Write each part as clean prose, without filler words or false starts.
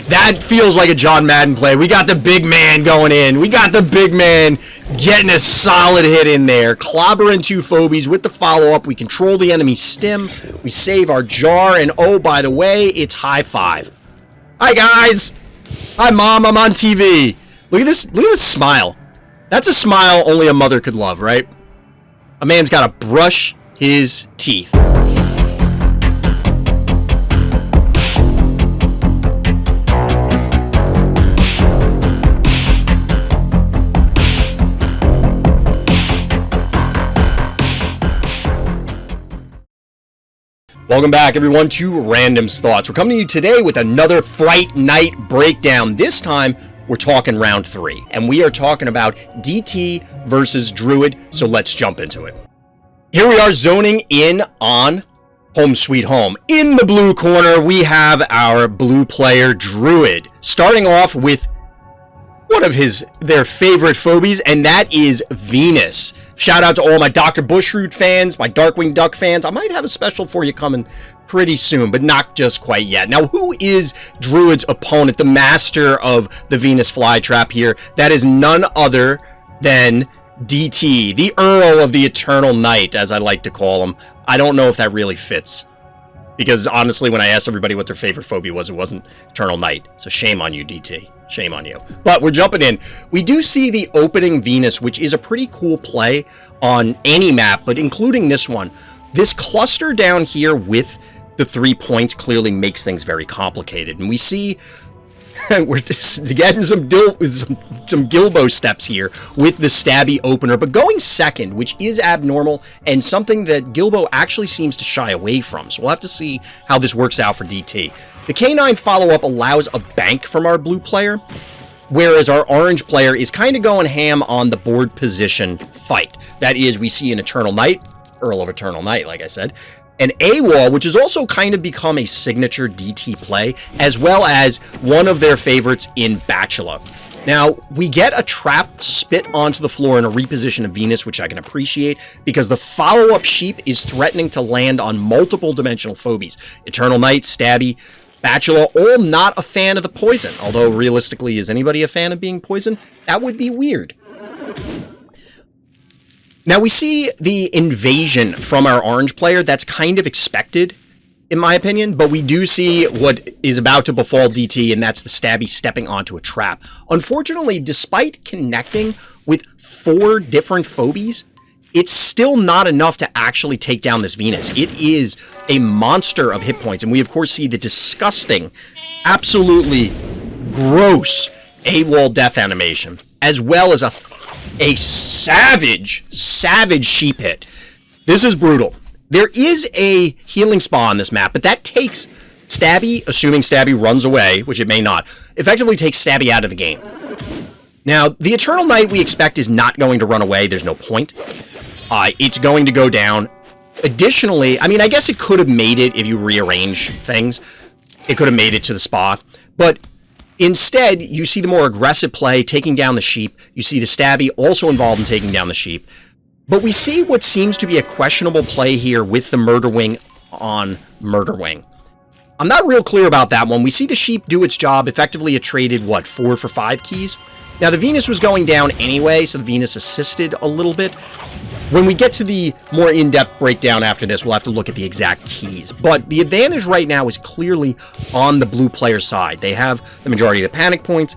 That feels like a John Madden play. We got the big man going in. We got the big man getting a solid hit in there. Clobbering 2 Phobies with the follow-up. We control the enemy stim. We save our jar. And oh, by the way, it's high five. Hi, guys. Hi, Mom. I'm on TV. Look at this. Look at this smile. That's a smile only a mother could love, right? A man's got to brush his teeth. Welcome back, everyone, to Random's Thoughts. We're coming to you today with another Fright Night breakdown. This time, we're talking round 3, and we are talking about DT versus Druid, so let's jump into it. Here we are zoning in on Home Sweet Home. In the blue corner, we have our blue player, Druid, starting off with one of their favorite phobies, and that is Venus. Shout out to all my Dr. Bushroot fans, my Darkwing Duck fans. I might have a special for you coming pretty soon, but not just quite yet. Now, who is Druid's opponent, the master of the Venus flytrap here? That is none other than DT, the Earl of the Eternal Night, as I like to call him. I don't know if that really fits, because honestly, when I asked everybody what their favorite phobia was, it wasn't Eternal Night. So shame on you, DT. Shame on you. But we're jumping in. We do see the opening Venus, which is a pretty cool play on any map, but including this one. This cluster down here with the 3 points clearly makes things very complicated. And we see we're just getting some Gilbo steps here with the stabby opener, but going second, which is abnormal and something that Gilbo actually seems to shy away from. So we'll have to see how this works out for DT. The K9 follow-up allows a bank from our blue player, whereas our orange player is kind of going ham on the board position fight. That is, we see an Eternal Night, Earl of Eternal Night, like I said, an A-Wall, which has also kind of become a signature DT play, as well as one of their favorites in Bachelor. Now, we get a trap spit onto the floor in a reposition of Venus, which I can appreciate, because the follow-up sheep is threatening to land on multiple dimensional phobies. Eternal Night, Stabby, Bachelor, all not a fan of the poison. Although, realistically, is anybody a fan of being poisoned? That would be weird. Now, we see the invasion from our orange player. That's kind of expected, in my opinion, but we do see what is about to befall DT, and that's the Stabby stepping onto a trap. Unfortunately, despite connecting with 4 different phobies, it's still not enough to actually take down this Venus. It is a monster of hit points, and we, of course, see the disgusting, absolutely gross AWOL death animation, as well as a savage sheep hit. This is brutal. There is a healing spa on this map, but that takes Stabby, assuming Stabby runs away, which it may not, effectively takes Stabby out of the game. Now, the Eternal Night we expect is not going to run away. There's no point. It's going to go down. Additionally, I mean, I guess it could have made it if you rearrange things. It could have made it to the spa, but instead, you see the more aggressive play, taking down the sheep. You see the Stabby also involved in taking down the sheep. But we see what seems to be a questionable play here with the Murder Wing on Murder Wing. I'm not real clear about that one. We see the sheep do its job. Effectively, it traded, what, 4 for 5 keys? Now, the Venus was going down anyway, so the Venus assisted a little bit. When we get to the more in-depth breakdown after this, we'll have to look at the exact keys. But the advantage right now is clearly on the blue player's side. They have the majority of the panic points.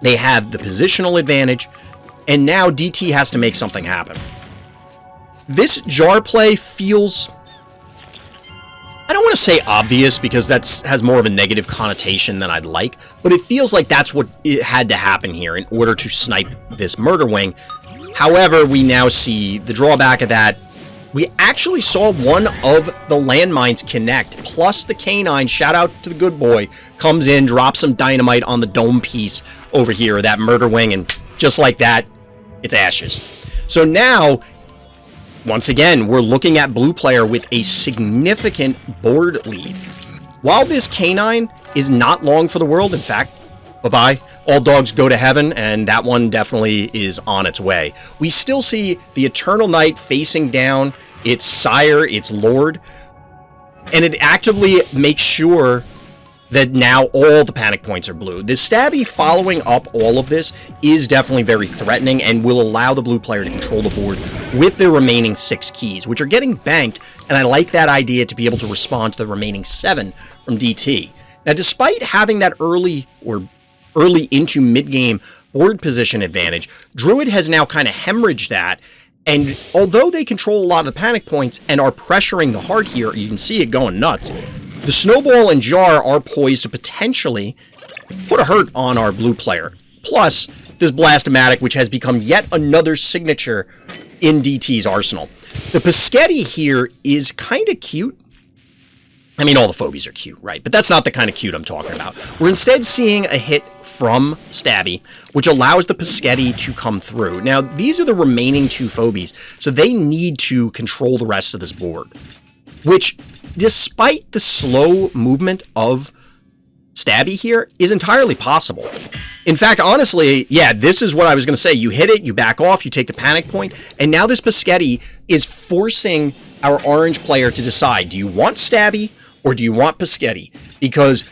They have the positional advantage. And now DT has to make something happen. This jar play feels, I don't want to say obvious, because that has more of a negative connotation than I'd like. But it feels like that's what it had to happen here in order to snipe this Murder Wing. However, we now see the drawback of that. We actually saw one of the landmines connect, plus the K9, shout out to the good boy, comes in, drops some dynamite on the dome piece over here, that Murder Wing, and just like that, it's ashes. So now, once again, we're looking at blue player with a significant board lead. While this K9 is not long for the world, in fact, bye-bye, all dogs go to heaven, and that one definitely is on its way. We still see the Eternal Night facing down its sire, its lord, and it actively makes sure that now all the panic points are blue. The stabby following up all of this is definitely very threatening and will allow the blue player to control the board with the remaining 6 keys, which are getting banked, and I like that idea to be able to respond to the remaining 7 from DT. Now, despite having that early into mid-game board position advantage, Druid has now kind of hemorrhaged that, and although they control a lot of the panic points and are pressuring the heart here, you can see it going nuts, the Snowball and Jar are poised to potentially put a hurt on our blue player. Plus, this Blast-O-Matic, which has become yet another signature in DT's arsenal. The Pescetti here is kind of cute. I mean, all the Phobies are cute, right? But that's not the kind of cute I'm talking about. We're instead seeing a hit from Stabby, which allows the Pescetti to come through. Now, these are the remaining 2 Phobies, so they need to control the rest of this board, which, despite the slow movement of Stabby here, is entirely possible. In fact, honestly, yeah, this is what I was going to say. You hit it, you back off, you take the panic point, and now this Pescetti is forcing our orange player to decide, do you want Stabby or do you want Pescetti? Because,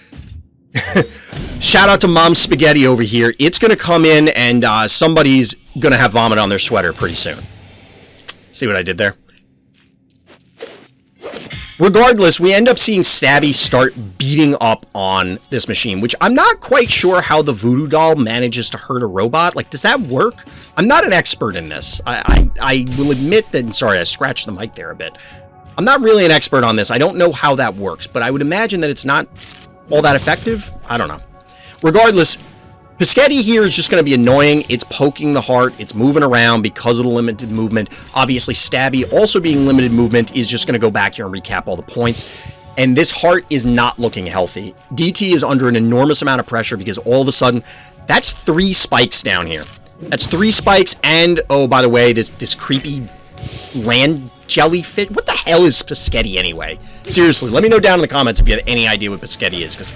shout out to Mom Spaghetti over here, it's going to come in and somebody's going to have vomit on their sweater pretty soon. See what I did there? Regardless, we end up seeing Stabby start beating up on this machine, which I'm not quite sure how the voodoo doll manages to hurt a robot. Like, does that work? I'm not an expert in this. I will admit that, sorry, I scratched the mic there a bit. I'm not really an expert on this. I don't know how that works, but I would imagine that it's not all that effective. I don't know. Regardless, Pescetti here is just going to be annoying. It's poking the heart. It's moving around because of the limited movement. Obviously, Stabby, also being limited movement, is just going to go back here and recap all the points. And this heart is not looking healthy. DT is under an enormous amount of pressure because all of a sudden, that's 3 spikes down here. That's 3 spikes and, oh, by the way, this creepy land jellyfish. What the hell is Pescetti anyway? Seriously, let me know down in the comments if you have any idea what Pescetti is, because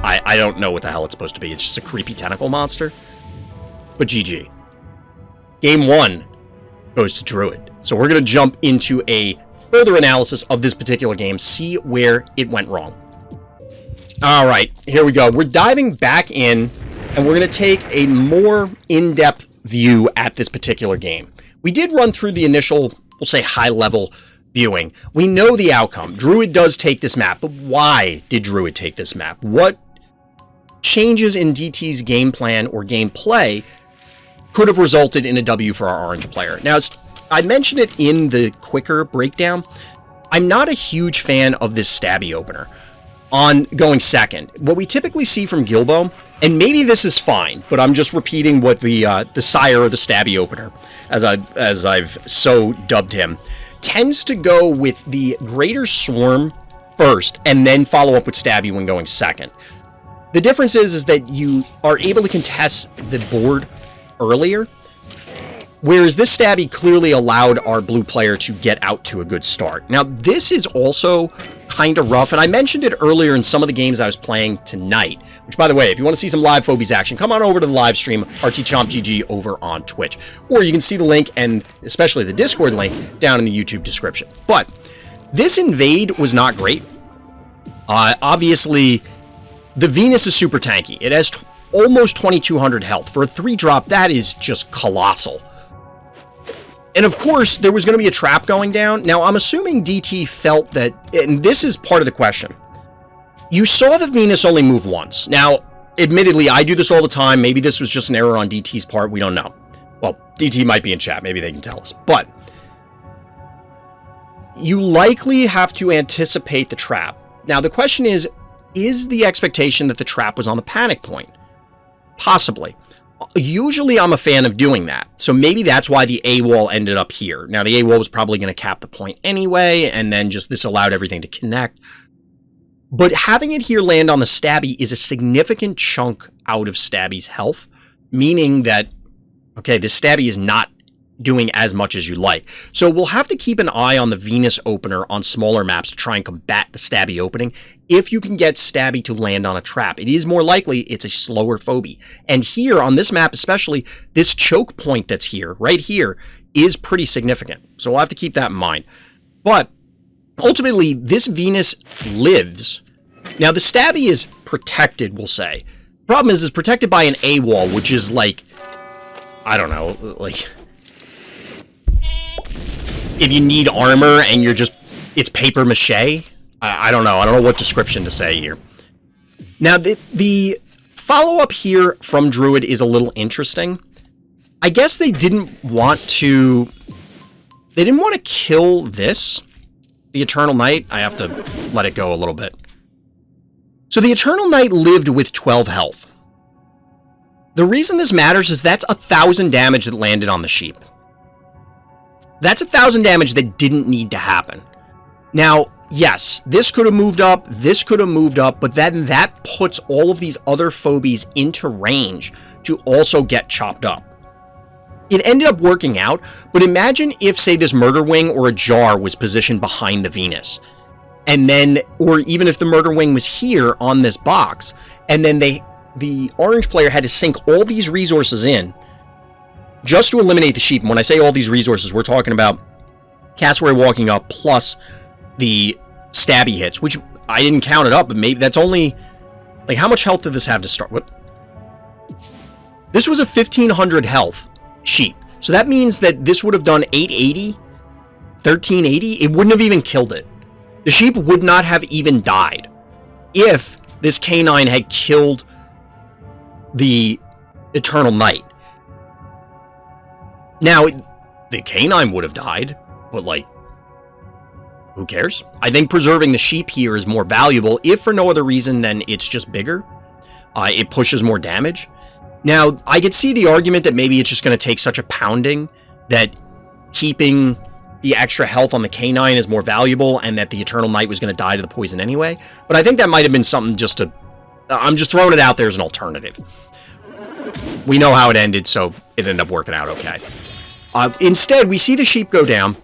I don't know what the hell it's supposed to be. It's just a creepy tentacle monster. But GG. Game 1 goes to Druid. So we're going to jump into a further analysis of this particular game, see where it went wrong. Alright, here we go. We're diving back in, and we're going to take a more in-depth view at this particular game. We did run through the initial, we'll say, high-level viewing. We know the outcome. Druid does take this map, but why did Druid take this map? What changes in DT's game plan or gameplay could have resulted in a W for our orange player? Now, I mentioned it in the quicker breakdown. I'm not a huge fan of this Stabby opener on going second. What we typically see from Gilbo, and maybe this is fine, but I'm just repeating what the sire of the Stabby opener, as I've so dubbed him, tends to go with the Greater Swarm first and then follow up with Stabby when going second. The difference is that you are able to contest the board earlier, whereas this Stabby clearly allowed our blue player to get out to a good start. Now, this is also kind of rough, and I mentioned it earlier in some of the games I was playing tonight, which, by the way, if you want to see some live Phobies action, come on over to the live stream, RTChompGG over on Twitch. Or you can see the link, and especially the Discord link, down in the YouTube description. But this invade was not great. Obviously, the Venus is super tanky. It has almost 2200 health. For a 3-drop, that is just colossal. And of course, there was going to be a trap going down. Now, I'm assuming DT felt that, and this is part of the question. You saw the Venus only move once. Now, admittedly, I do this all the time. Maybe this was just an error on DT's part. We don't know. Well, DT might be in chat. Maybe they can tell us. But you likely have to anticipate the trap. Now, the question is the expectation that the trap was on the panic point? Possibly. Usually I'm a fan of doing that. So maybe that's why the A wall ended up here. Now, the A wall was probably going to cap the point anyway, and then just this allowed everything to connect. But having it here land on the Stabby is a significant chunk out of Stabby's health, meaning that, okay, this Stabby is not doing as much as you like. So we'll have to keep an eye on the Venus opener on smaller maps to try and combat the Stabby opening. If you can get Stabby to land on a trap, it is more likely it's a slower Phobie. And here on this map especially, this choke point that's here, right here, is pretty significant. So we'll have to keep that in mind. But ultimately, this Venus lives. Now, the Stabby is protected, we'll say. Problem is, it's protected by an A wall, which is like, I don't know, like, if you need armor and you're just, it's paper mache. I don't know what description to say here. Now, the follow-up here from Druid is a little interesting. I guess they didn't want to kill this, the Eternal Knight. I have to let it go a little bit. So the Eternal Knight lived with 12 health. The reason this matters is that's 1,000 damage that landed on the sheep. That's 1,000 damage that didn't need to happen. Now, yes, this could have moved up, this could have moved up, but then that puts all of these other phobies into range to also get chopped up. It ended up working out, but imagine if, say, this Murder Wing or a Jar was positioned behind the Venus. And then, or even if the Murder Wing was here on this box, and then the orange player had to sink all these resources in just to eliminate the sheep. And when I say all these resources, we're talking about Cassowary walking up plus the stabby hits, which I didn't count it up, but maybe that's only, like, how much health did this have to start with? This was a 1,500 health sheep. So that means that this would have done 880, 1380. It wouldn't have even killed it. The sheep would not have even died if this canine had killed the Eternal Knight. Now, the canine would have died, but, like, who cares? I think preserving the sheep here is more valuable, if for no other reason than it's just bigger. It pushes more damage. Now, I could see the argument that maybe it's just going to take such a pounding that keeping the extra health on the canine is more valuable and that the Eternal Knight was going to die to the poison anyway. But I think that might have been something just to... I'm just throwing it out there as an alternative. We know how it ended, so it ended up working out okay. Instead, we see the sheep go down.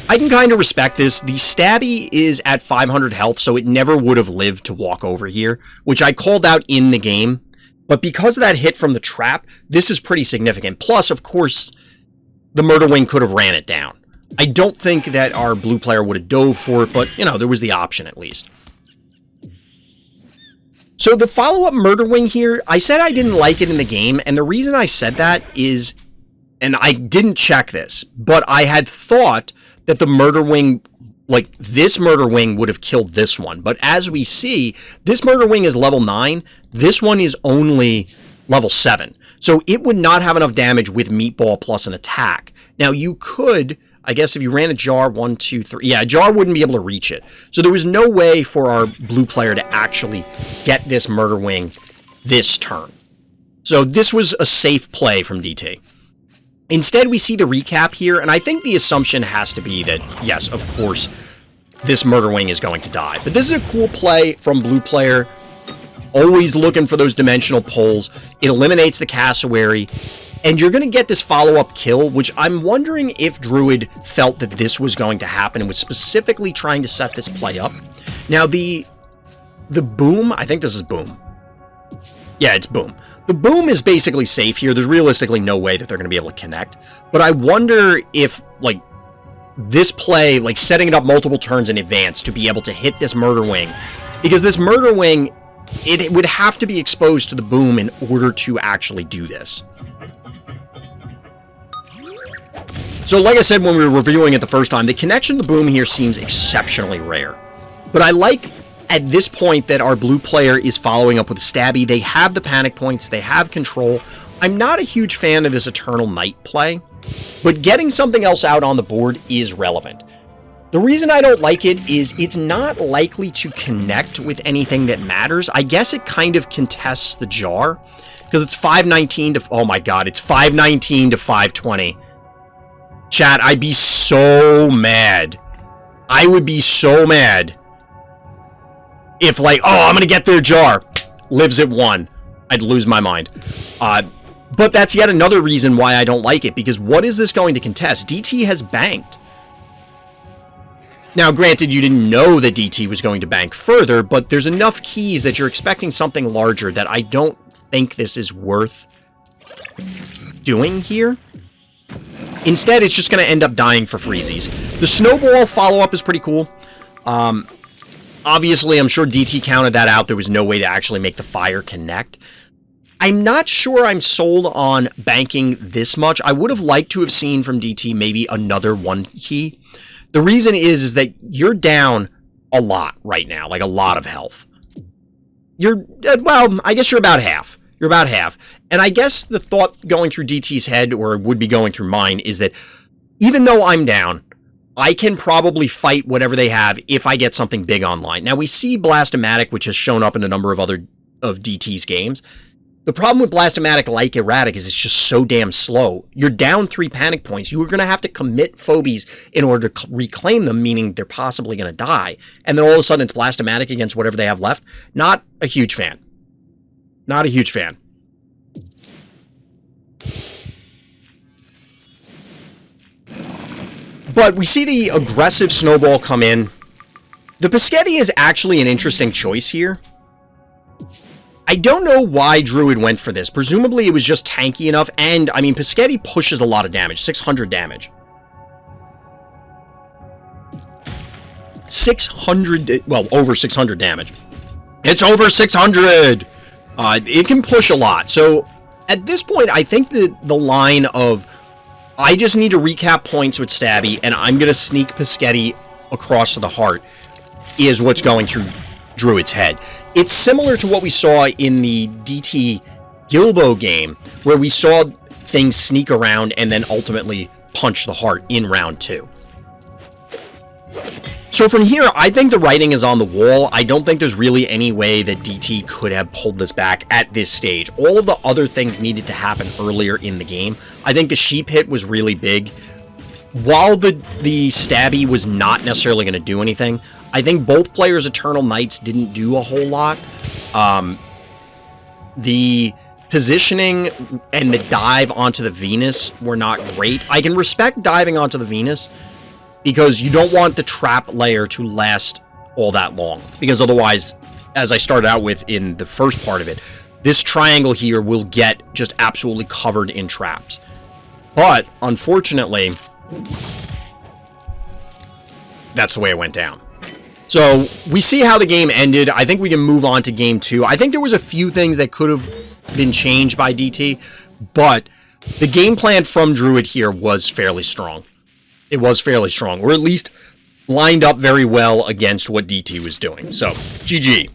I can kind of respect this. The stabby is at 500 health, so it never would have lived to walk over here, which I called out in the game. But because of that hit from the trap, this is pretty significant. Plus, of course, the Murder Wing could have ran it down. I don't think that our blue player would have dove for it, but, you know, there was the option at least. So the follow-up Murder Wing here, I said I didn't like it in the game, and the reason I said that is, and I didn't check this, but I had thought that the Murder Wing, like this Murder Wing, would have killed this one. But as we see, this Murder Wing is level 9, this one is only level 7. So it would not have enough damage with Meatball plus an attack. Now you could... I guess if you ran a Jar, 1, 2, 3... Yeah, a Jar wouldn't be able to reach it. So there was no way for our blue player to actually get this Murder Wing this turn. So this was a safe play from DT. Instead, we see the recap here, and I think the assumption has to be that, yes, of course, this Murder Wing is going to die. But this is a cool play from blue player. Always looking for those dimensional pulls. It eliminates the Cassowary. And you're going to get this follow-up kill, which I'm wondering if Druid felt that this was going to happen and was specifically trying to set this play up. Now, the boom, I think this is boom. Yeah, it's boom. The boom is basically safe here. There's realistically no way that they're going to be able to connect. But I wonder if, like, this play, like, setting it up multiple turns in advance to be able to hit this Murder Wing. Because this Murder Wing, it would have to be exposed to the boom in order to actually do this. So like I said when we were reviewing it the first time, the connection to the boom here seems exceptionally rare. But I like, at this point, that our blue player is following up with a stabby. They have the panic points. They have control. I'm not a huge fan of this Eternal Knight play, but getting something else out on the board is relevant. The reason I don't like it is it's not likely to connect with anything that matters. I guess it kind of contests the Jar, because it's 519 to... Oh my god, it's 519 to 520. Chat, I'd be so mad. I would be so mad if, like, oh, I'm gonna get their Jar. Lives at 1. I'd lose my mind. But that's yet another reason why I don't like it, because what is this going to contest? DT has banked. Now, granted, you didn't know that DT was going to bank further, but there's enough keys that you're expecting something larger that I don't think this is worth doing here. Instead, it's just going to end up dying for freezies. The snowball follow-up is pretty cool. I'm Obviously, I'm sure DT counted that out. There was no way to actually make the fire connect. I'm not sure I'm sold on banking this much. I would have liked to have seen from DT maybe another one key. The reason is that you're down a lot right now, like a lot of health. Well, I guess you're about half. You're about half. And I guess the thought going through DT's head, or would be going through mine, is that even though I'm down, I can probably fight whatever they have if I get something big online. Now, we see Blastomatic, which has shown up in a number of other of DT's games. The problem with Blastomatic, like Erratic, is it's just so damn slow. You're down 3 panic points. You are going to have to commit Phobies in order to reclaim them, meaning they're possibly going to die. And then all of a sudden it's Blastomatic against whatever they have left. Not a huge fan. Not a huge fan. But we see the aggressive Snowball come in. The Piscetti is actually an interesting choice here. I don't know why Druid went for this. Presumably it was just tanky enough, and, I mean, Piscetti pushes a lot of damage. 600 damage. 600, well, over 600 damage. It's over 600! It can push a lot. So, at this point, I think that the line of, I just need to recap points with Stabby, and I'm going to sneak Piscetti across to the heart, is what's going through Druid's head. It's similar to what we saw in the DT Gilbo game, where we saw things sneak around and then ultimately punch the heart in round 2. So from here, I think the writing is on the wall. I don't think there's really any way that DT could have pulled this back at this stage. All of the other things needed to happen earlier in the game. I think the sheep hit was really big. While the Stabby was not necessarily going to do anything, I think both players' Eternal Knights didn't do a whole lot. The positioning and the dive onto the Venus were not great. I can respect diving onto the Venus because you don't want the trap layer to last all that long. Because otherwise, as I started out with in the first part of it, this triangle here will get just absolutely covered in traps. But, unfortunately, that's the way it went down. So, we see how the game ended. I think we can move on to game 2. I think there was a few things that could have been changed by DT, but the game plan from Druid here was fairly strong. It was fairly strong, or at least lined up very well against what DT was doing. So, GG.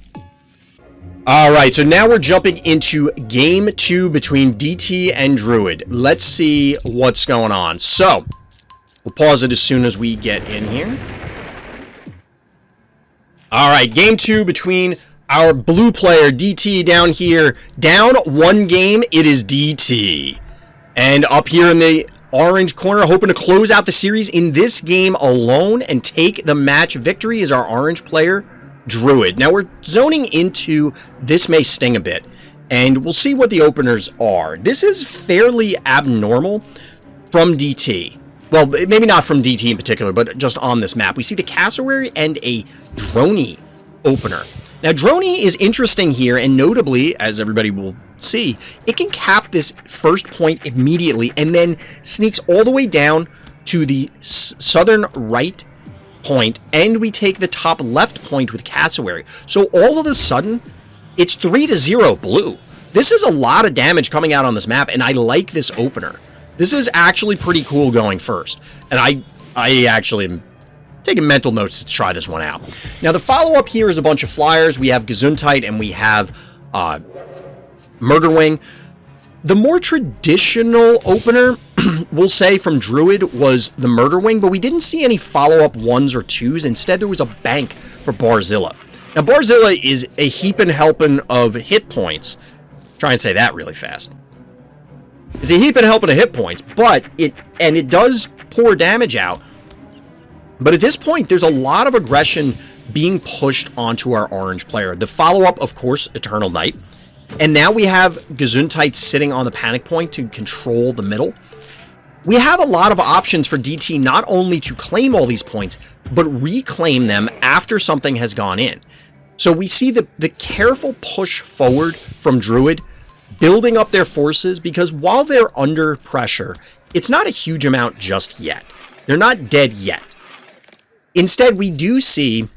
Alright, so now we're jumping into game 2 between DT and Druid. Let's see what's going on. So, we'll pause it as soon as we get in here. Alright, game 2 between our blue player, DT, down here. Down 1 game, it is DT. And up here in the orange corner, hoping to close out the series in this game alone and take the match victory, is our orange player, Druid. Now, we're zoning into This May Sting a bit, and we'll see what the openers are. This is fairly abnormal from DT. Well, maybe not from DT in particular, but just on this map. We see the Cassowary and a Droney opener. Now, Droney is interesting here, and notably, as everybody will see, it can cap this first point immediately and then sneaks all the way down to the southern right point, and we take the top left point with Cassowary. So all of a sudden, it's 3-0 blue. This is a lot of damage coming out on this map, and I like this opener. This is actually pretty cool going first, and I actually am taking mental notes to try this one out. Now, the follow-up here is a bunch of flyers. We have Gesundheit and we have Murderwing. The more traditional opener, we'll say, from Druid was the Murderwing, but we didn't see any follow-up 1s or 2s. Instead, there was a bank for Barzilla. Now, Barzilla is a heaping helping of hit points. Try and say that really fast. It's a heaping helping of hit points, but it does pour damage out. But at this point, there's a lot of aggression being pushed onto our orange player. The follow-up, of course, Eternal Knight. And now we have Gesundheit sitting on the panic point to control the middle. We have a lot of options for DT not only to claim all these points, but reclaim them after something has gone in. So we see the careful push forward from Druid, building up their forces, because while they're under pressure, it's not a huge amount just yet. They're not dead yet. Instead, we do see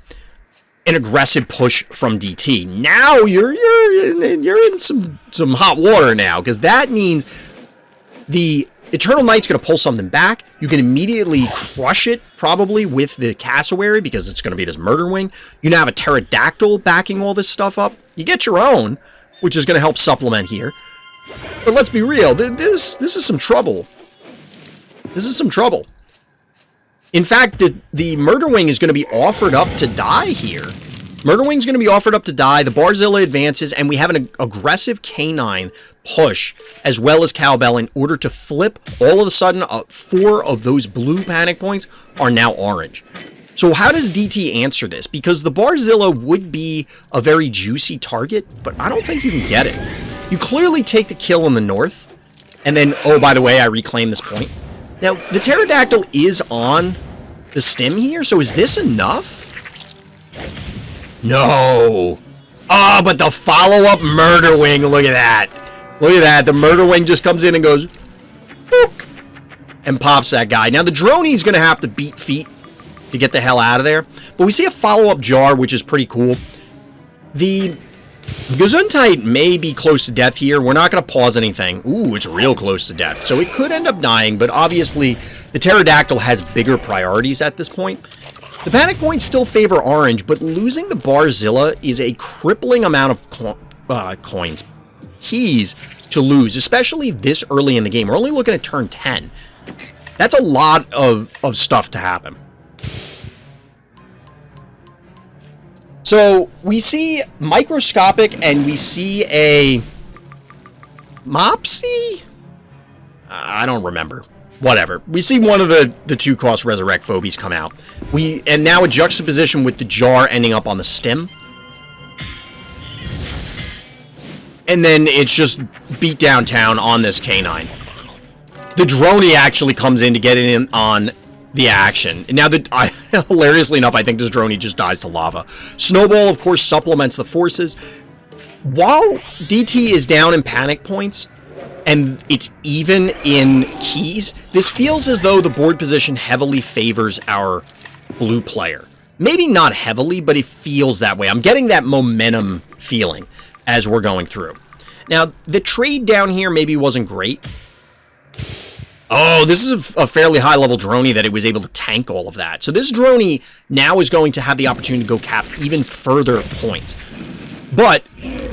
an aggressive push from DT. Now you're in some hot water now, because that means the Eternal Knight's going to pull something back. You can immediately crush it, probably, with the Cassowary, because it's going to be this Murder Wing. You now have a Pterodactyl backing all this stuff up. You get your own, which is going to help supplement here. But let's be real, this is some trouble. This is some trouble. In fact, the Murder Wing is going to be offered up to die here. Murder Wing's going to be offered up to die. The Barzilla advances, and we have an aggressive canine push, as well as Cowbell, in order to flip. All of a sudden, 4 of those blue panic points are now orange. So how does DT answer this? Because the Barzilla would be a very juicy target, but I don't think you can get it. You clearly take the kill in the north, and then, oh, by the way, I reclaim this point. Now, the Pterodactyl is on the stim here, so is this enough? No. Oh, but the follow-up Murder Wing, look at that. Look at that. The Murder Wing just comes in and goes, boop, and pops that guy. Now, the Droney's going to have to beat feet to get the hell out of there. But we see a follow-up jar, which is pretty cool. The Gesundheit may be close to death here. We're not going to pause anything. Ooh, it's real close to death. So it could end up dying, but obviously the Pterodactyl has bigger priorities at this point. The panic points still favor orange, but losing the Barzilla is a crippling amount of keys to lose, especially this early in the game. We're only looking at turn 10. That's a lot of stuff to happen. So we see microscopic, and we see a Mopsy? I don't remember. Whatever. We see one of the 2-cost Resurrect Phobies come out. And now a juxtaposition with the jar ending up on the stem. And then it's just beat downtown on this canine. The Droney actually comes in to get it in on the action. Now, hilariously enough, I think this Droney just dies to lava. Snowball, of course, supplements the forces. While DT is down in panic points, and it's even in keys, this feels as though the board position heavily favors our blue player. Maybe not heavily, but it feels that way. I'm getting that momentum feeling as we're going through. Now, the trade down here maybe wasn't great. Oh, this is a fairly high-level Droney that it was able to tank all of that. So this Droney now is going to have the opportunity to go cap even further points. But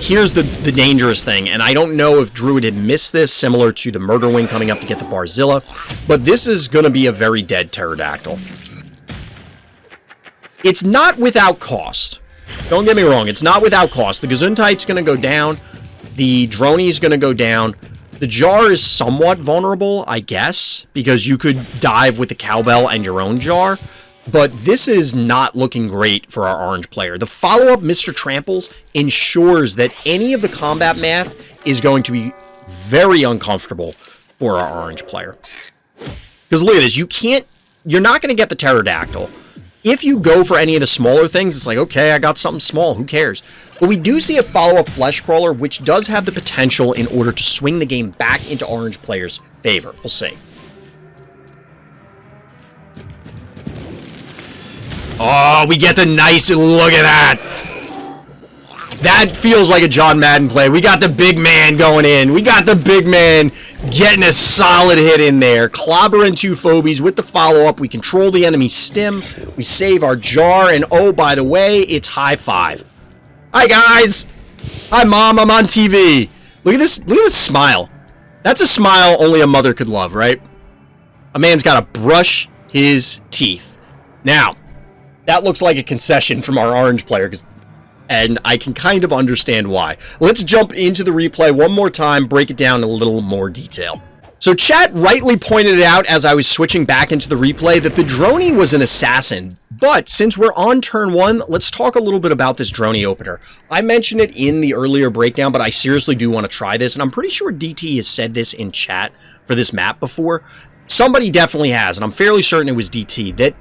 here's the dangerous thing, and I don't know if Druid had missed this, similar to the Murder Wing coming up to get the Barzilla, but this is going to be a very dead Pterodactyl. It's not without cost. Don't get me wrong, it's not without cost. The Gesundheit's going to go down. The Droney's going to go down. The jar is somewhat vulnerable, I guess, because you could dive with the Cowbell and your own jar. But this is not looking great for our orange player. The follow-up Mr. Tramples ensures that any of the combat math is going to be very uncomfortable for our orange player. Because look at this, you're not going to get the Pterodactyl. If you go for any of the smaller things, it's like, okay, I got something small, who cares? But we do see a follow-up Flesh Crawler, which does have the potential in order to swing the game back into orange players' favor. We'll see. Oh, we get the nice look at that. That feels like a John Madden play. We got the big man going in. We got the big man getting a solid hit in there. Clobbering 2 Phobies with the follow-up. We control the enemy stim. We save our jar. And oh, by the way, it's high five. Hi, guys. Hi, Mom. I'm on TV. Look at this. Look at this smile. That's a smile only a mother could love, right? A man's got to brush his teeth. Now, that looks like a concession from our orange player, and I can kind of understand why. Let's jump into the replay one more time, break it down in a little more detail. So chat rightly pointed it out as I was switching back into the replay that the Droney was an assassin, but since we're on turn 1, let's talk a little bit about this Droney opener. I mentioned it in the earlier breakdown, but I seriously do want to try this, and I'm pretty sure DT has said this in chat for this map before. Somebody definitely has, and I'm fairly certain it was DT, that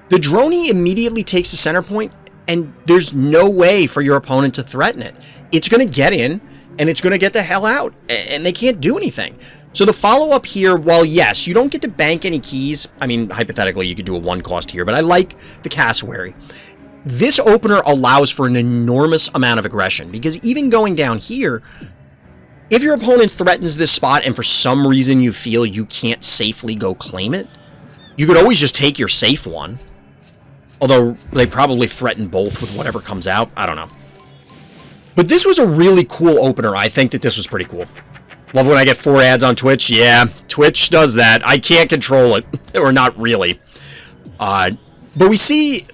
the Droney immediately takes the center point, and there's no way for your opponent to threaten it. It's going to get in, and it's going to get the hell out, and they can't do anything. So the follow-up here, while yes, you don't get to bank any keys, I mean, hypothetically, you could do a 1-cost here, but I like the Cassowary. this opener allows for an enormous amount of aggression, because even going down here, if your opponent threatens this spot and for some reason you feel you can't safely go claim it, you could always just take your safe one. Although they probably threaten both with whatever comes out. I don't know. But this was a really cool opener. I think that this was pretty cool. Love when I get 4 ads on Twitch. Yeah, Twitch does that. I can't control it. Or not really. But we see,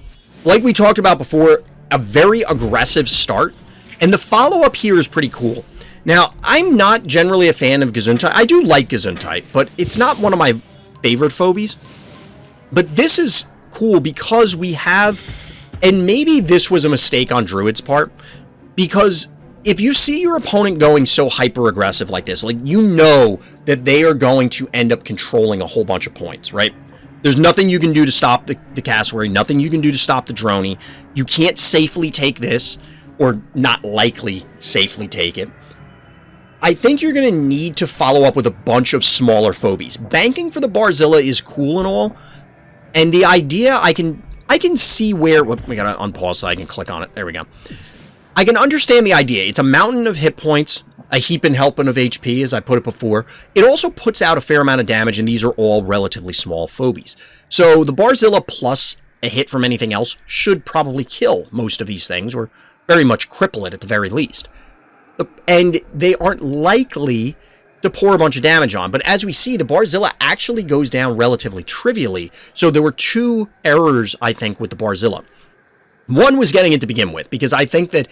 like we talked about before, a very aggressive start. And the follow-up here is pretty cool. Now, I'm not generally a fan of Gesundheit. I do like Gesundheit, but it's not one of my favorite phobies. But this is cool because we have, and maybe this was a mistake on Druid's part, because if you see your opponent going so hyper-aggressive like this, like, you know that they are going to end up controlling a whole bunch of points, right? There's nothing you can do to stop the cassowary, nothing you can do to stop the droney. You can't safely take this, or not likely safely take it. I think you're going to need to follow up with a bunch of smaller phobies. Banking for the Barzilla is cool and all, and the idea, I can see where... Whoop, we got to unpause so I can click on it. There we go. I can understand the idea. It's a mountain of hit points, a heap and helping of HP, as I put it before. It also puts out a fair amount of damage, and these are all relatively small phobies. So the Barzilla plus a hit from anything else should probably kill most of these things, or very much cripple it at the very least. And they aren't likely to pour a bunch of damage on. But as we see, the Barzilla actually goes down relatively trivially. So there were 2 errors, I think, with the Barzilla. One was getting it to begin with, because I think that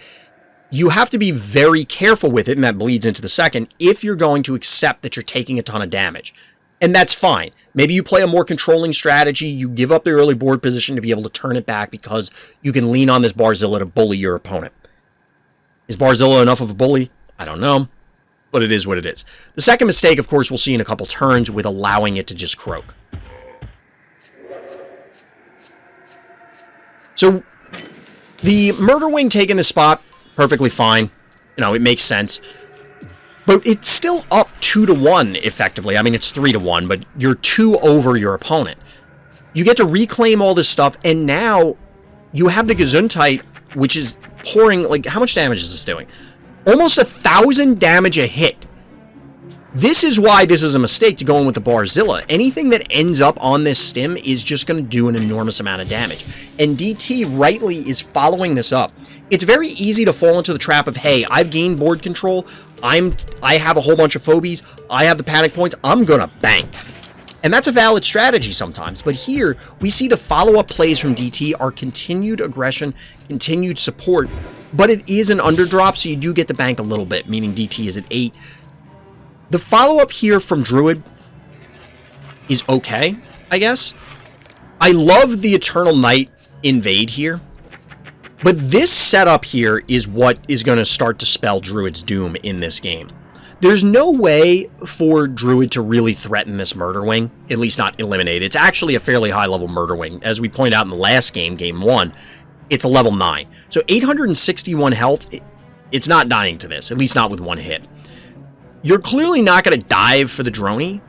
you have to be very careful with it, and that bleeds into the second, if you're going to accept that you're taking a ton of damage. And that's fine. Maybe you play a more controlling strategy, you give up the early board position to be able to turn it back because you can lean on this Barzilla to bully your opponent. Is Barzilla enough of a bully? I don't know, but it is what it is. The second mistake, of course, we'll see in a couple turns with allowing it to just croak. So, the Murder Wing taking the spot, perfectly fine. You know, it makes sense. But it's still up 2-1, effectively. I mean, it's 3-1, but you're 2 over your opponent. You get to reclaim all this stuff, and now you have the Gesundheit, which is pouring, like, how much damage is this doing? Almost 1,000 damage a hit. This is why this is a mistake to go in with the Barzilla. Anything that ends up on this stim is just going to do an enormous amount of damage. And DT rightly is following this up. It's very easy to fall into the trap of, hey, I've gained board control, I have a whole bunch of phobies, I have the panic points, I'm going to bank. And that's a valid strategy sometimes. But here, we see the follow-up plays from DT are continued aggression, continued support, but it is an underdrop, so you do get to bank a little bit, meaning DT is at 8. The follow-up here from Druid is okay, I guess. I love the Eternal Night invade here, but this setup here is what is going to start to spell Druid's doom in this game. There's no way for Druid to really threaten this Murder Wing, at least not eliminate it. It's actually a fairly high-level Murder Wing. As we pointed out in the last game, Game 1, it's a level 9. So 861 health, it's not dying to this, at least not with one hit. You're clearly not going to dive for the droney,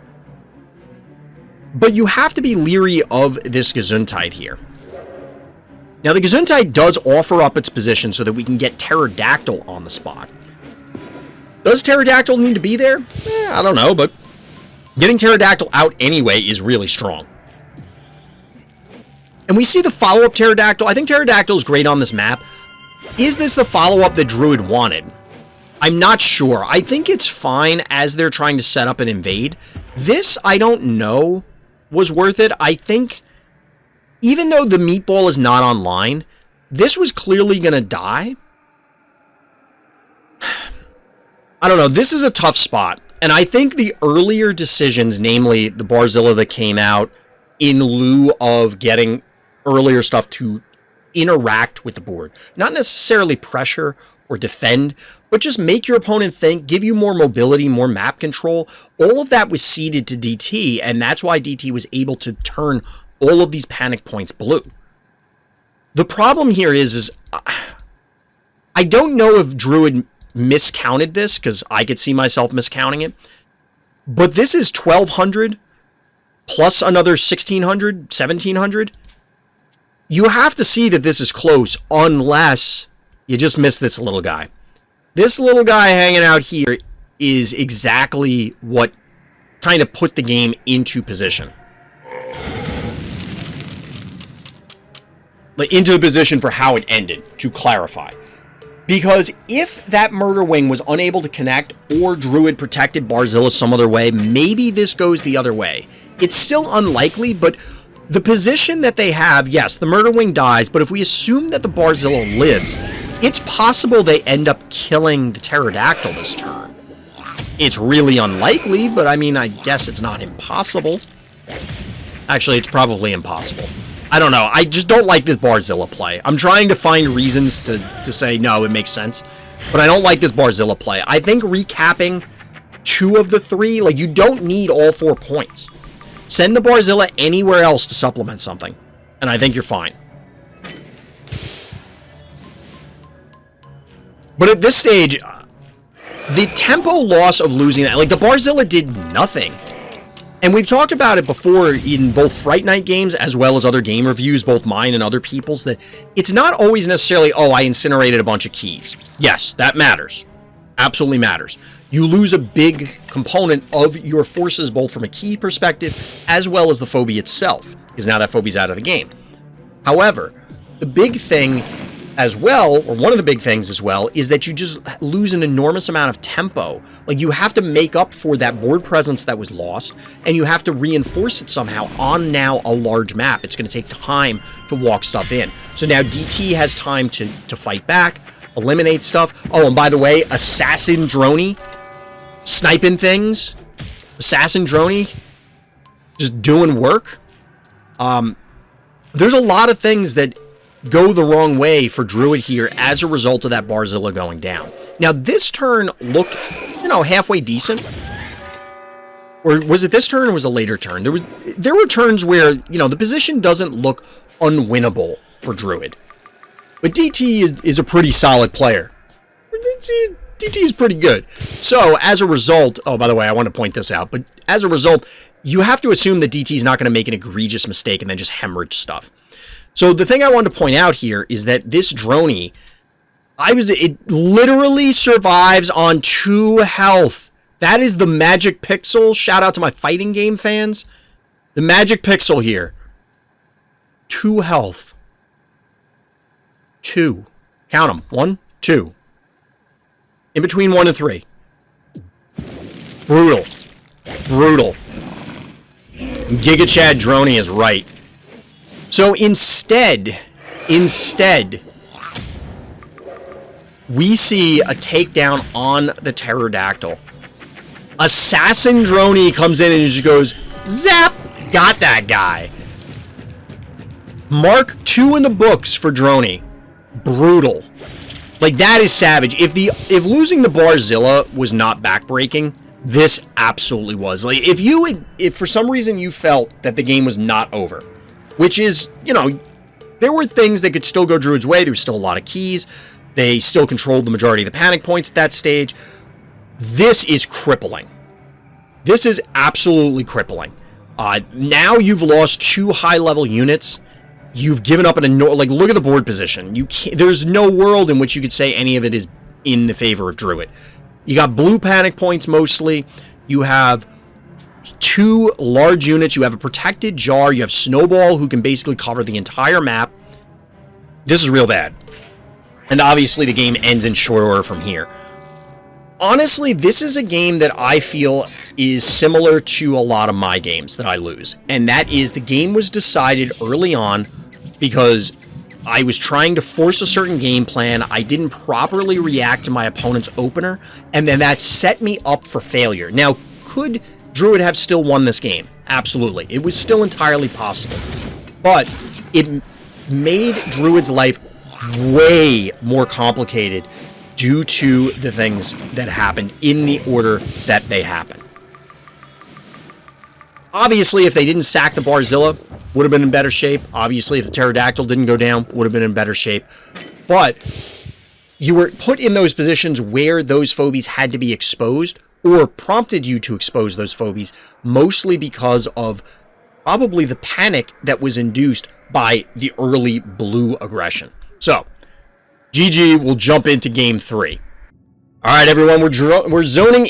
but you have to be leery of this Gesundheit here. Now, the Gesundheit does offer up its position so that we can get Pterodactyl on the spot. Does Pterodactyl need to be there? I don't know, but getting Pterodactyl out anyway is really strong. And we see the follow-up Pterodactyl. I think Pterodactyl is great on this map. Is this the follow-up that Druid wanted? I'm not sure. I think it's fine as they're trying to set up an invade. This, I don't know, was worth it. I think, even though the meatball is not online, this was clearly going to die. I don't know. This is a tough spot. And I think the earlier decisions, namely the Barzilla that came out in lieu of getting earlier stuff to interact with the board, not necessarily pressure or defend, but just make your opponent think, give you more mobility, more map control. All of that was ceded to DT, and that's why DT was able to turn all of these panic points blue. The problem here is I don't know if Druid miscounted this, because I could see myself miscounting it, but this is 1,200 plus another 1,600, 1,700. you have to see that this is close unless you just miss this little guy. This little guy hanging out here is exactly what kind of put the game into position. Like, into the position for how it ended, to clarify. Because if that Murder Wing was unable to connect, or Druid protected Barzilla some other way, maybe this goes the other way. It's still unlikely, but the position that they have, yes, the Murder Wing dies, but if we assume that the Barzilla lives, it's possible they end up killing the Pterodactyl this turn. It's really unlikely, but I mean, I guess it's not impossible. Actually, it's probably impossible. I don't know. I just don't like this Barzilla play. I'm trying to find reasons to say, no, it makes sense. But I don't like this Barzilla play. I think recapping 2 of the 3, like, you don't need all 4 points. Send the Barzilla anywhere else to supplement something. And I think you're fine. But at this stage, the tempo loss of losing that, like, the Barzilla did nothing. And we've talked about it before in both Fright Night games as well as other game reviews, both mine and other people's, that it's not always necessarily, oh, I incinerated a bunch of keys. Yes, that matters. Absolutely matters. You lose a big component of your forces, both from a key perspective as well as the phobia itself, because now that phobia's out of the game. However, the big thing as well, or one of the big things as well, is that you just lose an enormous amount of tempo. Like, you have to make up for that board presence that was lost, and you have to reinforce it somehow on now a large map. It's going to take time to walk stuff in. So now DT has time to fight back, eliminate stuff. Oh, and by the way, Assassin Droney, sniping things. Assassin Droney, just doing work. There's a lot of things that go the wrong way for Druid here as a result of that Barzilla going down. Now, this turn looked, halfway decent. Or was it this turn or was it a later turn? There were turns where, the position doesn't look unwinnable for Druid. But DT is a pretty solid player. DT is pretty good. So, as a result, oh, by the way, I want to point this out, but as a result, you have to assume that DT is not going to make an egregious mistake and then just hemorrhage stuff. So the thing I wanted to point out here is that this Droney, it literally survives on 2 health. That is the Magic Pixel. Shout out to my fighting game fans. The Magic Pixel here. 2 health. 2. Count them. 1, 2. In between 1 and 3. Brutal. Brutal. Giga Chad Droney is right. So instead, we see a takedown on the Pterodactyl. Assassin Droney comes in and just goes, zap! Got that guy. Mark 2 in the books for Droney. Brutal. Like, that is savage. If losing the Barzilla was not backbreaking, this absolutely was. Like, if for some reason you felt that the game was not over, which is, there were things that could still go Druid's way. There was still a lot of keys. They still controlled the majority of the panic points at that stage. This is crippling. This is absolutely crippling. Now you've lost 2 high-level units. You've given up look at the board position. There's no world in which you could say any of it is in the favor of Druid. You got blue panic points mostly. You have 2 large units. You have a protected Jar. You have Snowball, who can basically cover the entire map. This is real bad. And obviously the game ends in short order from here. Honestly, this is a game that I feel is similar to a lot of my games that I lose. And that is, the game was decided early on because I was trying to force a certain game plan. I didn't properly react to my opponent's opener. And then that set me up for failure. Now, could Druid have still won this game? Absolutely. It was still entirely possible. But it made Druid's life way more complicated due to the things that happened in the order that they happened. Obviously, if they didn't sack the Barzilla, would have been in better shape. Obviously, if the Pterodactyl didn't go down, would have been in better shape. But you were put in those positions where those phobies had to be exposed, or prompted you to expose those phobies, mostly because of probably the panic that was induced by the early blue aggression. So, GG will jump into game 3. All right, everyone, we're droning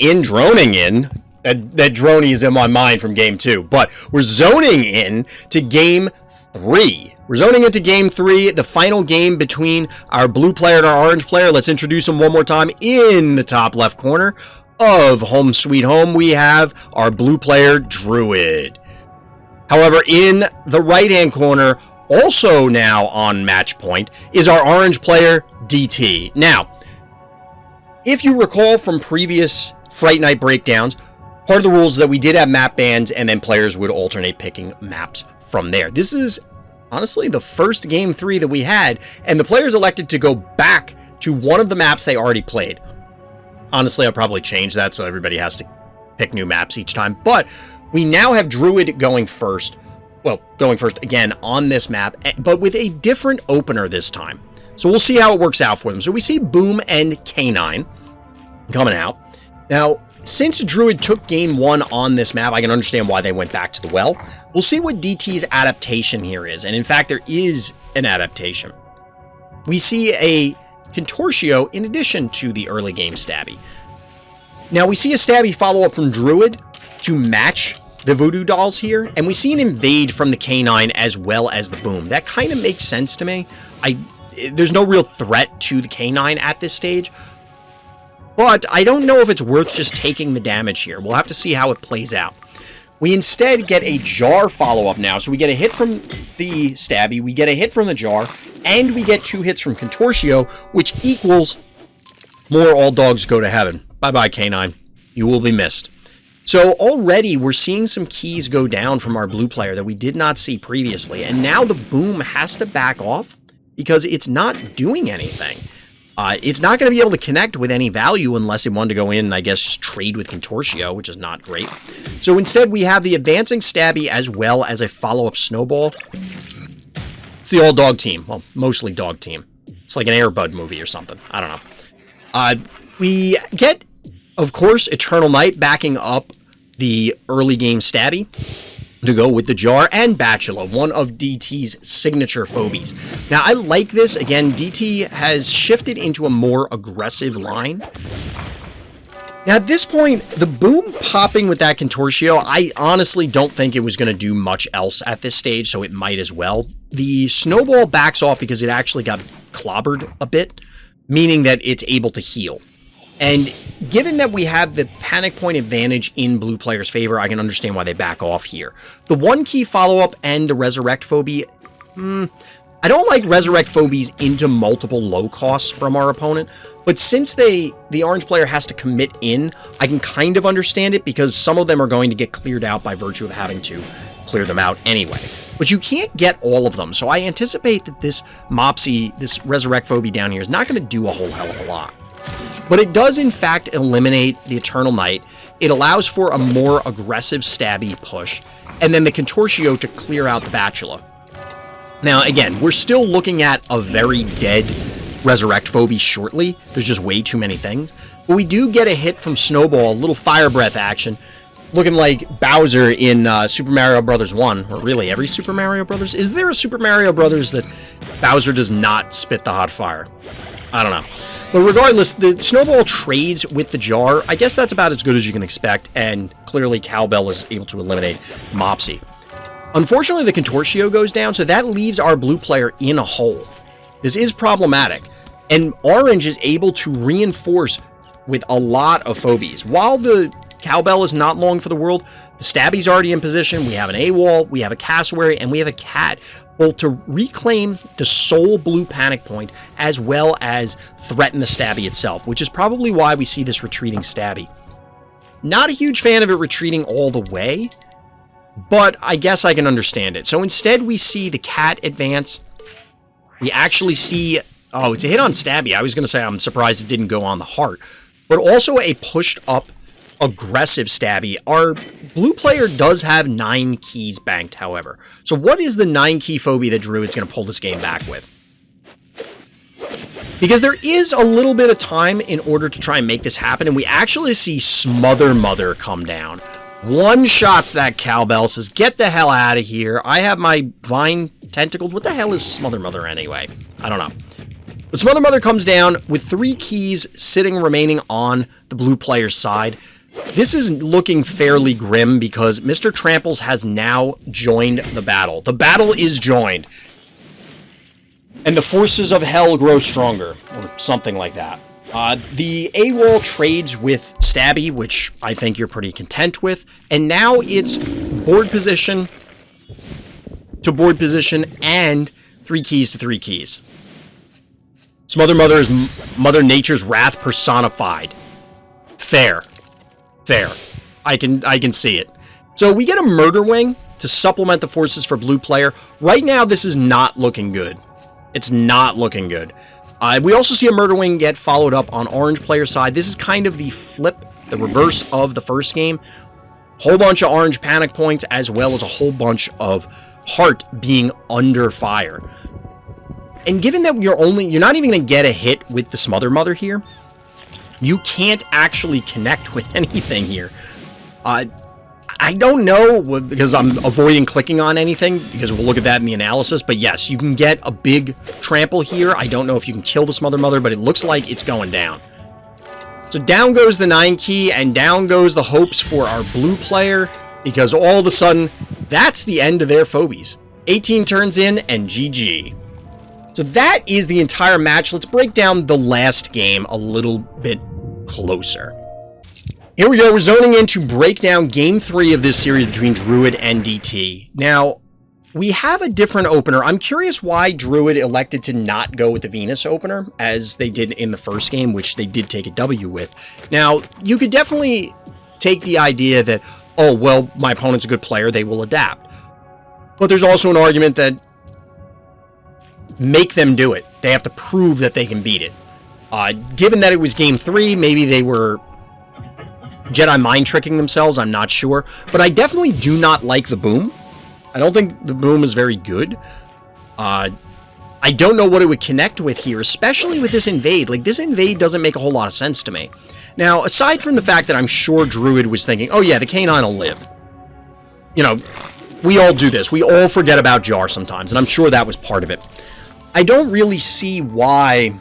in. That droney is in my mind from game 2, but we're zoning in to game 3. We're zoning into game 3, the final game between our blue player and our orange player. Let's introduce them one more time. In the top left corner of Home Sweet Home, we have our blue player, Druid. However, in the right-hand corner, also now on match point, is our orange player, DT. Now, if you recall from previous Fright Night breakdowns, part of the rules is that we did have map bans, and then players would alternate picking maps from there. This is honestly the first game 3 that we had, and the players elected to go back to one of the maps they already played. Honestly, I'll probably change that so everybody has to pick new maps each time, but we now have Druid going first. Well, going first again on this map, but with a different opener this time. So we'll see how it works out for them. So we see Boom and K9 coming out. Now, since Druid took game 1 on this map, I can understand why they went back to the well. We'll see what DT's adaptation here is. And in fact, there is an adaptation. We see a Contortio in addition to the early game Stabby. Now, we see a Stabby follow-up from Druid to match the Voodoo Dolls here. And we see an Invade from the K9 as well as the Boom. That kind of makes sense to me. There's no real threat to the K9 at this stage. But I don't know if it's worth just taking the damage here. We'll have to see how it plays out. We instead get a Jar follow-up now. So we get a hit from the Stabby, we get a hit from the Jar, and we get 2 hits from Contortio, which equals more All Dogs Go to Heaven. Bye-bye, K9. You will be missed. So already we're seeing some keys go down from our blue player that we did not see previously. And now the Boom has to back off because it's not doing anything. It's not going to be able to connect with any value unless it wanted to go in and I guess just trade with Contortio, which is not great. So instead we have the advancing Stabby as well as a follow-up Snowball. It's the all dog team. Well, mostly dog team. It's like an Air Bud movie or something. I don't know. We get, of course, Eternal Night backing up the early game Stabby to go with the Jar, and Bachelor, one of DT's signature phobies. Now, I like this. Again, DT has shifted into a more aggressive line. Now, at this point, the Boom popping with that Contortio, I honestly don't think it was going to do much else at this stage, so it might as well. The Snowball backs off because it actually got clobbered a bit, meaning that it's able to heal. And given that we have the panic point advantage in blue player's favor, I can understand why they back off here. The 1 key follow-up and the Resurrect Phobie, I don't like Resurrect Phobies into multiple low costs from our opponent, but since the orange player has to commit in, I can kind of understand it because some of them are going to get cleared out by virtue of having to clear them out anyway. But you can't get all of them, so I anticipate that this Mopsy, this Resurrect Phobie down here, is not going to do a whole hell of a lot. But it does, in fact, eliminate the Eternal Night. It allows for a more aggressive Stabby push, and then the Contortio to clear out the Bachelor. Now, again, we're still looking at a very dead Resurrect Phobie shortly. There's just way too many things. But we do get a hit from Snowball, a little Fire Breath action, looking like Bowser in Super Mario Bros. 1, or really every Super Mario Bros. Is there a Super Mario Bros. That Bowser does not spit the hot fire? I don't know. But regardless, the Snowball trades with the Jar. I guess that's about as good as you can expect, and clearly Cowbell is able to eliminate Mopsy. Unfortunately, the Contortio goes down, so that leaves our blue player in a hole. This is problematic, and Orange is able to reinforce with a lot of phobies. While the Cowbell is not long for the world, the Stabby's already in position, we have an AWOL, we have a Cassowary, and we have a Cat, both to reclaim the sole blue panic point as well as threaten the Stabby itself, which is probably why we see this retreating Stabby. Not a huge fan of it retreating all the way, but I guess I can understand it. So instead we see the Cat advance. We actually see, oh, it's a hit on Stabby. I was going to say I'm surprised it didn't go on the heart, but also a pushed up aggressive Stabby. Our blue player does have 9 keys banked, however. So what is the 9 key phobia that Druid's going to pull this game back with? Because there is a little bit of time in order to try and make this happen, and we actually see Smother Mother come down. One-shots that cowbell, says, get the hell out of here. I have my vine tentacled. What the hell is Smother Mother anyway? I don't know. But Smother Mother comes down with 3 keys sitting remaining on the blue player's side. This is looking fairly grim because Mr. Tramples has now joined the battle. The battle is joined. And the forces of hell grow stronger, or something like that. The AWOL trades with Stabby, which I think you're pretty content with. And now it's board position to board position and 3 keys to 3 keys. Smother Mother is Mother Nature's wrath personified. Fair. Fair. I can see it. So we get a Murder Wing to supplement the forces for blue player. Right now, this is not looking good. It's not looking good. We also see a Murder Wing get followed up on orange player side. This is kind of the flip, the reverse of the first game. Whole bunch of orange panic points, as well as a whole bunch of heart being under fire. And given that you're not even going to get a hit with the Smother Mother here, you can't actually connect with anything here. I don't know, because I'm avoiding clicking on anything, because we'll look at that in the analysis, but yes, you can get a big trample here. I don't know if you can kill the Smother Mother, but it looks like it's going down. So down goes the 9 key, and down goes the hopes for our blue player, because all of a sudden, that's the end of their Phobies. 18 turns in, and GG. So that is the entire match. Let's break down the last game a little bit closer. Here we go. We're zoning in to break down Game 3 of this series between Druid and DT. Now, we have a different opener. I'm curious why Druid elected to not go with the Venus opener, as they did in the first game, which they did take a W with. Now, you could definitely take the idea that, oh, well, my opponent's a good player, they will adapt. But there's also an argument that make them do it. They have to prove that they can beat it. Given that it was Game 3, maybe they were Jedi mind tricking themselves, I'm not sure. But I definitely do not like the boom. I don't think the boom is very good. I don't know what it would connect with here, especially with this invade. Like, this invade doesn't make a whole lot of sense to me. Now, aside from the fact that I'm sure Druid was thinking, oh yeah, the K9 will live. You know, we all do this. We all forget about Jar sometimes, and I'm sure that was part of it. I don't really see why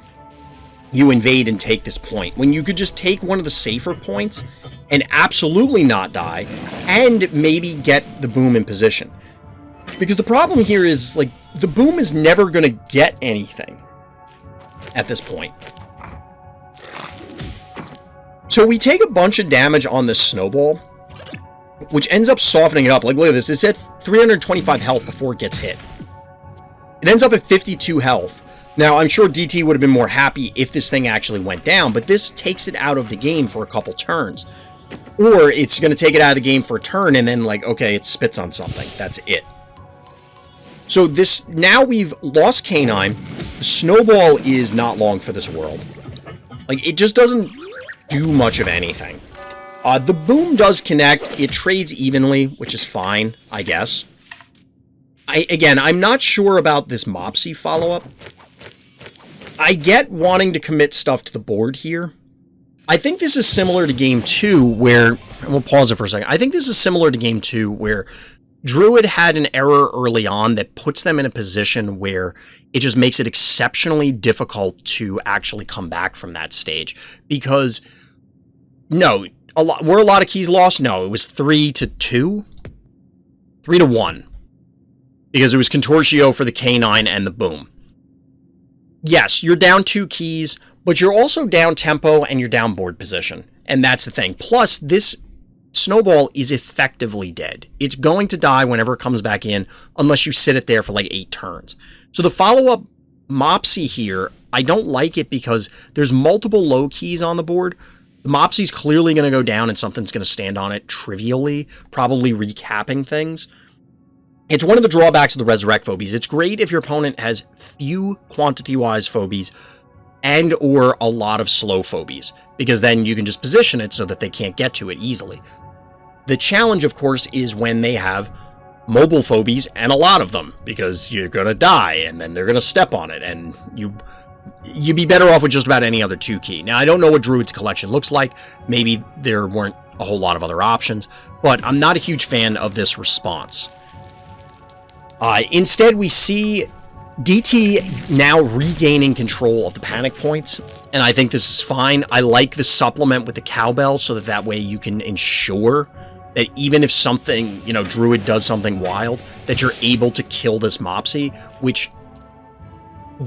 you invade and take this point, when you could just take one of the safer points and absolutely not die, and maybe get the boom in position. Because the problem here is, like, the boom is never going to get anything at this point. So we take a bunch of damage on this snowball, which ends up softening it up. Like, look at this. It's at 325 health before it gets hit. It ends up at 52 health. Now, I'm sure DT would have been more happy if this thing actually went down, but this takes it out of the game for a couple turns. Or it's going to take it out of the game for a turn, and then, like, okay, it spits on something. That's it. So this, now we've lost K9. The snowball is not long for this world. Like, it just doesn't do much of anything. The boom does connect. It trades evenly, which is fine, I guess. Again, I'm not sure about this Mopsy follow-up. I get wanting to commit stuff to the board here. I think this is similar to Game 2, where... We'll pause it for a second. I think this is similar to Game 2, where Druid had an error early on that puts them in a position where it just makes it exceptionally difficult to actually come back from that stage. Because, no, were a lot of keys lost? No, it was 3-2? 3-1. Because it was Contortio for the K9 and the boom. Yes, you're down 2 keys, but you're also down tempo and you're down board position. And that's the thing. Plus, this snowball is effectively dead. It's going to die whenever it comes back in, unless you sit it there for like 8 turns. So the follow-up Mopsy here, I don't like it because there's multiple low keys on the board. The Mopsy's clearly going to go down and something's going to stand on it trivially, probably recapping things. It's one of the drawbacks of the Resurrect Phobies. It's great if your opponent has few quantity-wise Phobies and or a lot of slow Phobies, because then you can just position it so that they can't get to it easily. The challenge, of course, is when they have mobile Phobies, and a lot of them, because you're going to die, and then they're going to step on it, and you'd be better off with just about any other 2 key. Now, I don't know what Druid's collection looks like. Maybe there weren't a whole lot of other options, but I'm not a huge fan of this response. Instead, we see DT now regaining control of the panic points, and I think this is fine. I like the supplement with the cowbell so that way you can ensure that even if something, you know, Druid does something wild, that you're able to kill this Mopsy, which,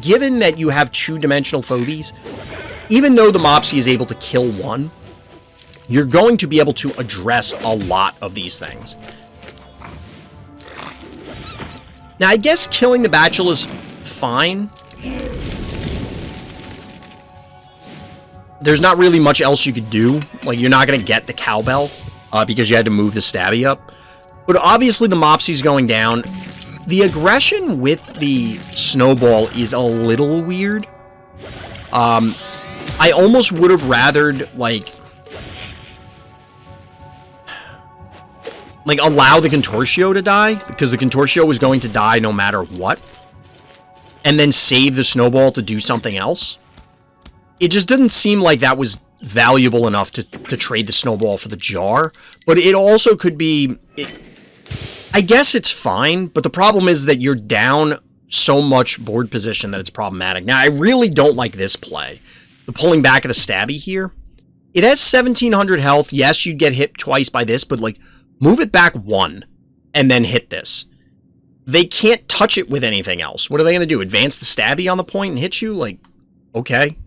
given that you have two-dimensional Phobies, even though the Mopsy is able to kill one, you're going to be able to address a lot of these things. Now, I guess killing the Bachelor is fine. There's not really much else you could do. Like, you're not going to get the cowbell because you had to move the Stabby up. But obviously, the Mopsy's going down. The aggression with the Snowball is a little weird. I almost would have rathered, like allow the Contortio to die, because the Contortio was going to die no matter what, and then save the Snowball to do something else. It just didn't seem like that was valuable enough to trade the Snowball for the jar, but it also could be... I guess it's fine, but the problem is that you're down so much board position that it's problematic. Now, I really don't like this play. The pulling back of the Stabby here. It has 1700 health. Yes, you'd get hit twice by this, but, like, move it back one and then hit this. They can't touch it with anything else. What are they going to do? Advance the Stabby on the point and hit you? Like, okay.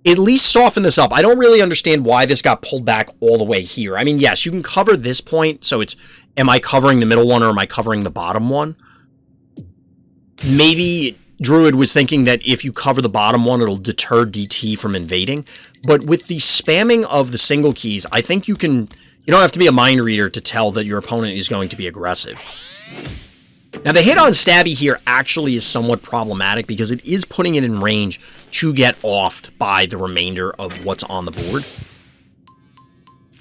At least soften this up. I don't really understand why this got pulled back all the way here. I mean, yes, you can cover this point, so it's, am I covering the middle one or am I covering the bottom one? Maybe Druid was thinking that if you cover the bottom one, it'll deter DT from invading. But with the spamming of the single keys, I think you can... You don't have to be a mind reader to tell that your opponent is going to be aggressive. Now, the hit on Stabby here actually is somewhat problematic because it is putting it in range to get offed by the remainder of what's on the board.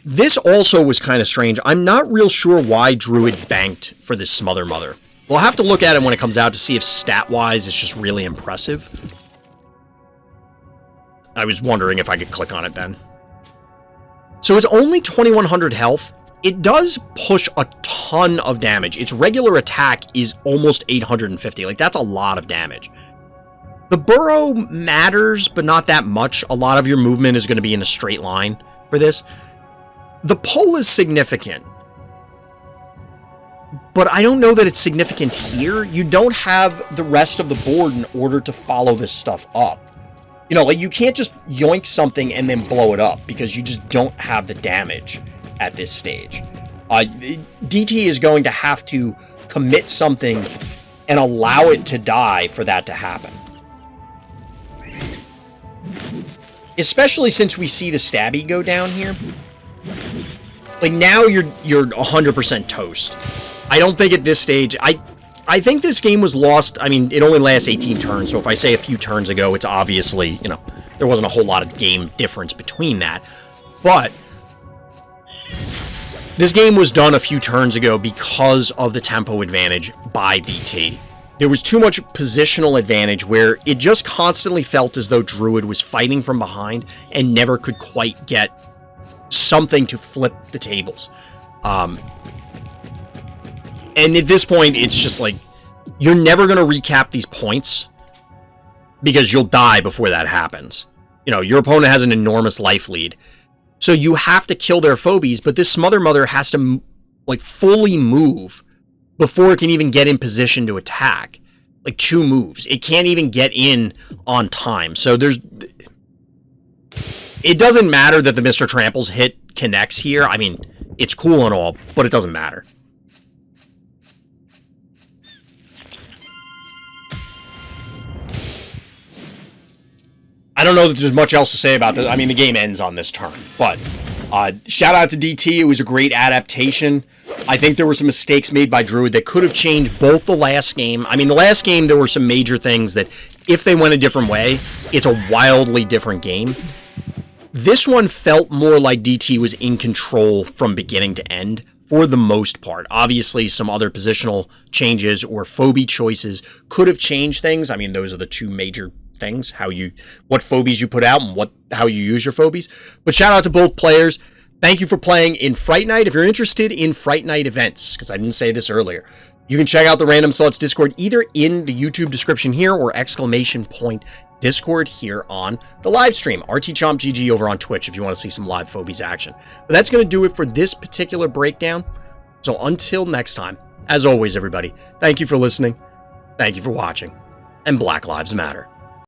This also was kind of strange. I'm not real sure why Druid banked for this Smother Mother. We'll have to look at it when it comes out to see if stat-wise it's just really impressive. I was wondering if I could click on it then. So it's only 2100 health. It does push a ton of damage. Its regular attack is almost 850. Like, that's a lot of damage. The burrow matters, but not that much. A lot of your movement is going to be in a straight line for this. The pull is significant. But I don't know that it's significant here. You don't have the rest of the board in order to follow this stuff up. You know, like, you can't just yoink something and then blow it up because you just don't have the damage at this stage. DT is going to have to commit something and allow it to die for that to happen. Especially since we see the Stabby go down here. Like, now you're 100% toast. I don't think at this stage... I think this game was lost. I mean, it only lasts 18 turns, so if I say a few turns ago, it's obviously, you know, there wasn't a whole lot of game difference between that. But this game was done a few turns ago because of the tempo advantage by DT. There was too much positional advantage where it just constantly felt as though Druid was fighting from behind and never could quite get something to flip the tables. And at this point, it's just like, you're never going to recap these points because you'll die before that happens. You know, your opponent has an enormous life lead. So you have to kill their Phobies, but this Smother Mother has to, like, fully move before it can even get in position to attack. Like, 2 moves. It can't even get in on time. So there's... It doesn't matter that the Mr. Trample's hit connects here. I mean, it's cool and all, but it doesn't matter. I don't know that there's much else to say about this. I mean, the game ends on this turn. But shout out to DT. It was a great adaptation. I think there were some mistakes made by Druid that could have changed both the last game. I mean, the last game, there were some major things that, if they went a different way, it's a wildly different game. This one felt more like DT was in control from beginning to end, for the most part. Obviously, some other positional changes or phobie choices could have changed things. I mean, those are the two major things, what phobies you put out and how you use your phobies. But shout out to both players. Thank you for playing in Fright Night. If you're interested in Fright Night events, because I didn't say this earlier, you can check out the Random Thoughts Discord either in the YouTube description here or ! Discord here on the live stream. RTChompGG over on Twitch if you want to see some live Phobies action. But that's going to do it for this particular breakdown. So until next time, as always, everybody, thank you for listening, thank you for watching, and Black Lives Matter.